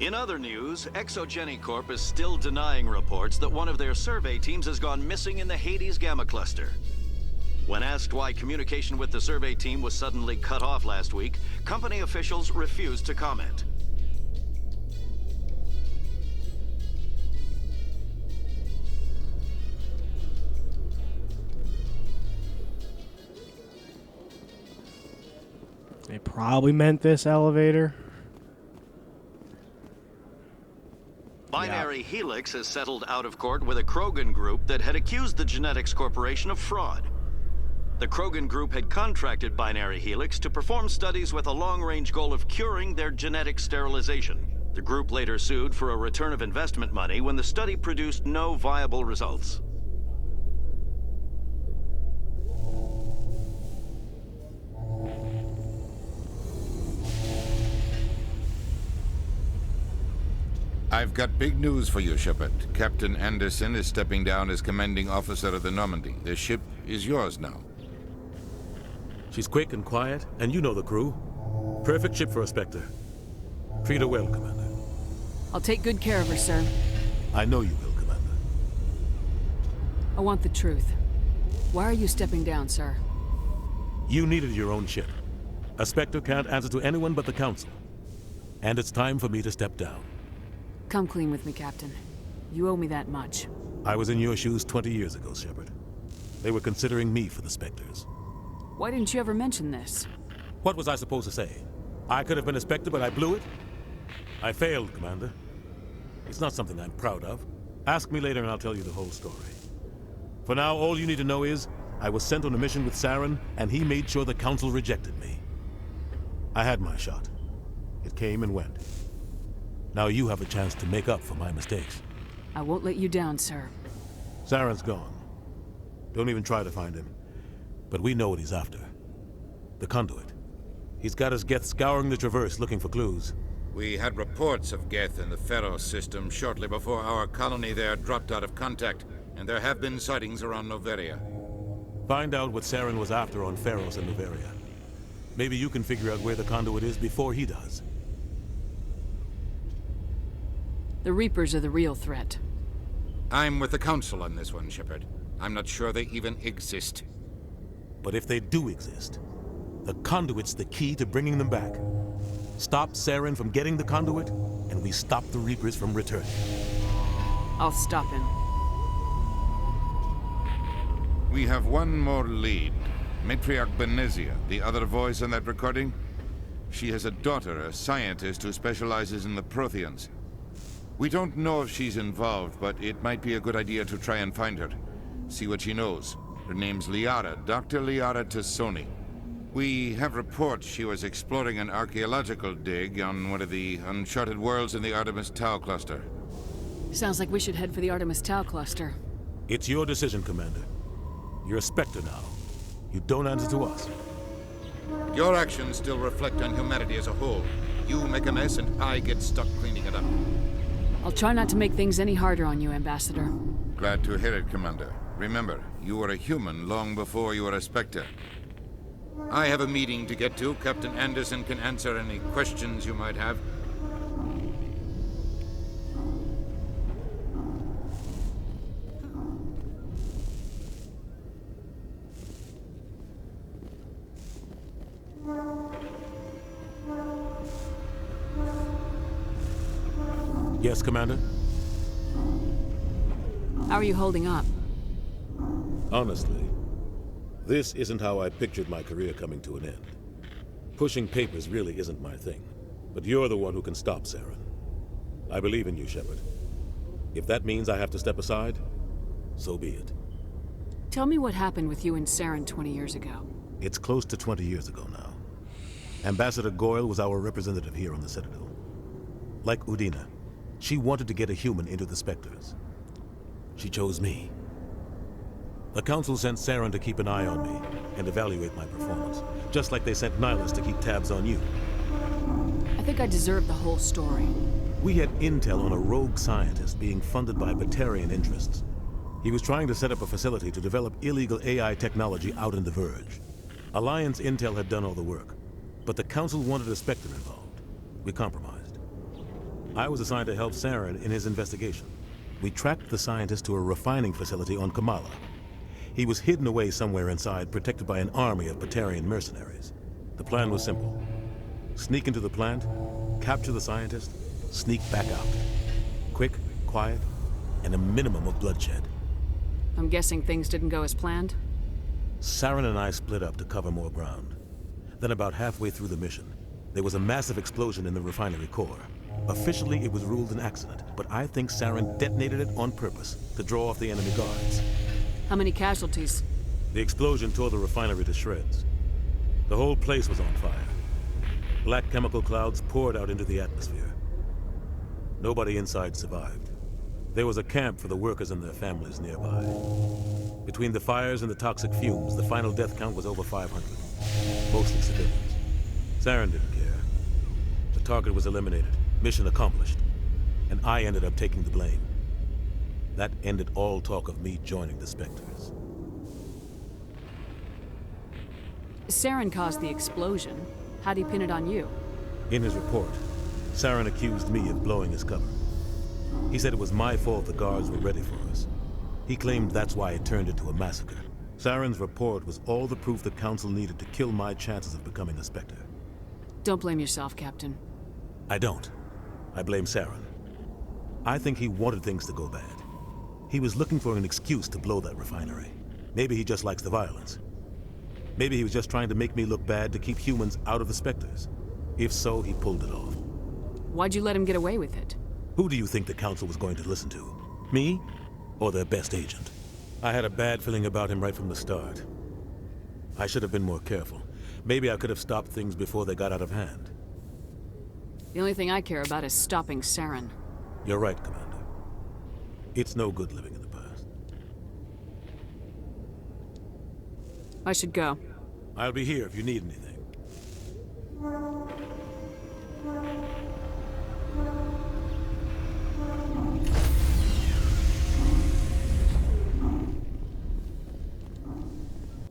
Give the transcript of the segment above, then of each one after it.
In other news, ExoGeniCorp is still denying reports that one of their survey teams has gone missing in the Hades Gamma Cluster. When asked why communication with the survey team was suddenly cut off last week, company officials refused to comment. They probably meant this elevator. Binary Helix has settled out of court with a Krogan group that had accused the Genetics Corporation of fraud. The Krogan group had contracted Binary Helix to perform studies with a long-range goal of curing their genetic sterilization. The group later sued for a return of investment money when the study produced no viable results. I've got big news for you, Shepard. Captain Anderson is stepping down as commanding officer of the Normandy. The ship is yours now. She's quick and quiet, and you know the crew. Perfect ship for a Spectre. Treat her well, Commander. I'll take good care of her, sir. I know you will, Commander. I want the truth. Why are you stepping down, sir? You needed your own ship. A Spectre can't answer to anyone but the Council. And it's time for me to step down. Come clean with me, Captain. You owe me that much. I was in your shoes 20 years ago, Shepard. They were considering me for the Spectres. Why didn't you ever mention this? What was I supposed to say? I could have been a Spectre, but I blew it? I failed, Commander. It's not something I'm proud of. Ask me later and I'll tell you the whole story. For now, all you need to know is, I was sent on a mission with Saren, and he made sure the Council rejected me. I had my shot. It came and went. Now you have a chance to make up for my mistakes. I won't let you down, sir. Saren's gone. Don't even try to find him. But we know what he's after. The conduit. He's got his Geth scouring the Traverse looking for clues. We had reports of Geth in the Pharos system shortly before our colony there dropped out of contact, and there have been sightings around Noveria. Find out what Saren was after on Pharos and Noveria. Maybe you can figure out where the conduit is before he does. The Reapers are the real threat. I'm with the Council on this one, Shepard. I'm not sure they even exist. But if they do exist, the conduit's the key to bringing them back. Stop Saren from getting the conduit, and we stop the Reapers from returning. I'll stop him. We have one more lead. Matriarch Benezia, the other voice on that recording. She has a daughter, a scientist who specializes in the Protheans. We don't know if she's involved, but it might be a good idea to try and find her. See what she knows. Her name's Liara, Dr. Liara Tassoni. We have reports she was exploring an archaeological dig on one of the uncharted worlds in the Artemis Tau cluster. Sounds like we should head for the Artemis Tau cluster. It's your decision, Commander. You're a Spectre now. You don't answer to us. Your actions still reflect on humanity as a whole. You make a mess and I get stuck cleaning it up. I'll try not to make things any harder on you, Ambassador. Glad to hear it, Commander. Remember, you were a human long before you were a Spectre. I have a meeting to get to. Captain Anderson can answer any questions you might have. Yes, Commander? How are you holding up? Honestly, this isn't how I pictured my career coming to an end. Pushing papers really isn't my thing, but you're the one who can stop Saren. I believe in you, Shepard. If that means I have to step aside, so be it. Tell me what happened with you and Saren 20 years ago. It's close to 20 years ago now. Ambassador Goyle was our representative here on the Citadel. Like Udina, she wanted to get a human into the Spectres. She chose me. The Council sent Saren to keep an eye on me and evaluate my performance, just like they sent Nihilus to keep tabs on you. I think I deserve the whole story. We had intel on a rogue scientist being funded by Batarian interests. He was trying to set up a facility to develop illegal AI technology out in the Verge. Alliance intel had done all the work, but the Council wanted a Spectre involved. We compromised. I was assigned to help Saren in his investigation. We tracked the scientist to a refining facility on Kamala. He was hidden away somewhere inside, protected by an army of Batarian mercenaries. The plan was simple. Sneak into the plant, capture the scientist, sneak back out. Quick, quiet, and a minimum of bloodshed. I'm guessing things didn't go as planned? Saren and I split up to cover more ground. Then about halfway through the mission, there was a massive explosion in the refinery core. Officially, it was ruled an accident, but I think Saren detonated it on purpose to draw off the enemy guards. How many casualties? The explosion tore the refinery to shreds. The whole place was on fire. Black chemical clouds poured out into the atmosphere. Nobody inside survived. There was a camp for the workers and their families nearby. Between the fires and the toxic fumes, the final death count was over 500. Mostly civilians. Saren didn't care. The target was eliminated, mission accomplished, and I ended up taking the blame. That ended all talk of me joining the Spectres. Saren caused the explosion. How'd he pin it on you? In his report, Saren accused me of blowing his cover. He said it was my fault the guards were ready for us. He claimed that's why it turned into a massacre. Saren's report was all the proof the Council needed to kill my chances of becoming a Spectre. Don't blame yourself, Captain. I don't. I blame Saren. I think he wanted things to go bad. He was looking for an excuse to blow that refinery. Maybe he just likes the violence. Maybe he was just trying to make me look bad to keep humans out of the Spectres. If so, he pulled it off. Why'd you let him get away with it? Who do you think the Council was going to listen to? Me? Or their best agent? I had a bad feeling about him right from the start. I should have been more careful. Maybe I could have stopped things before they got out of hand. The only thing I care about is stopping Saren. You're right, Commander. It's no good living in the past. I should go. I'll be here if you need anything.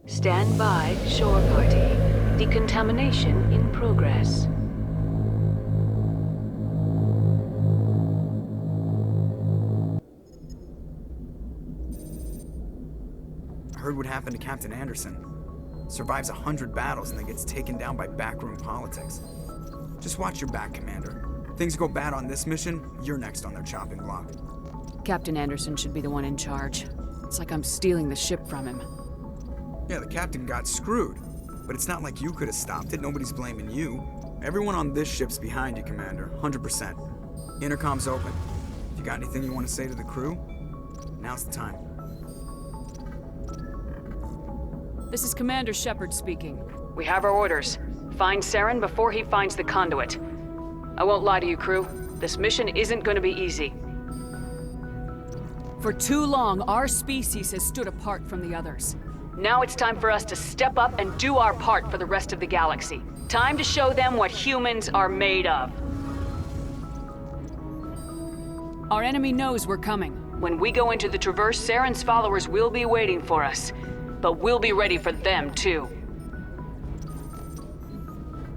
Stand by, shore party. Decontamination in progress. I heard what happened to Captain Anderson. Survives 100 battles and then gets taken down by backroom politics. Just watch your back, Commander. Things go bad on this mission, you're next on their chopping block. Captain Anderson should be the one in charge. It's like I'm stealing the ship from him. Yeah, the captain got screwed. But it's not like you could have stopped it. Nobody's blaming you. Everyone on this ship's behind you, Commander. 100%. Intercom's open. If you got anything you want to say to the crew, now's the time. This is Commander Shepard speaking. We have our orders. Find Saren before he finds the conduit. I won't lie to you, crew. This mission isn't going to be easy. For too long, our species has stood apart from the others. Now it's time for us to step up and do our part for the rest of the galaxy. Time to show them what humans are made of. Our enemy knows we're coming. When we go into the Traverse, Saren's followers will be waiting for us. But we'll be ready for them, too.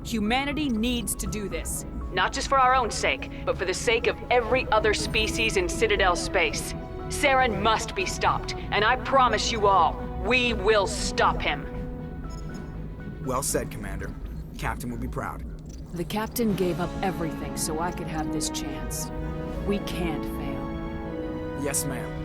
Humanity needs to do this. Not just for our own sake, but for the sake of every other species in Citadel space. Saren must be stopped, and I promise you all, we will stop him. Well said, Commander. Captain will be proud. The Captain gave up everything so I could have this chance. We can't fail. Yes, ma'am.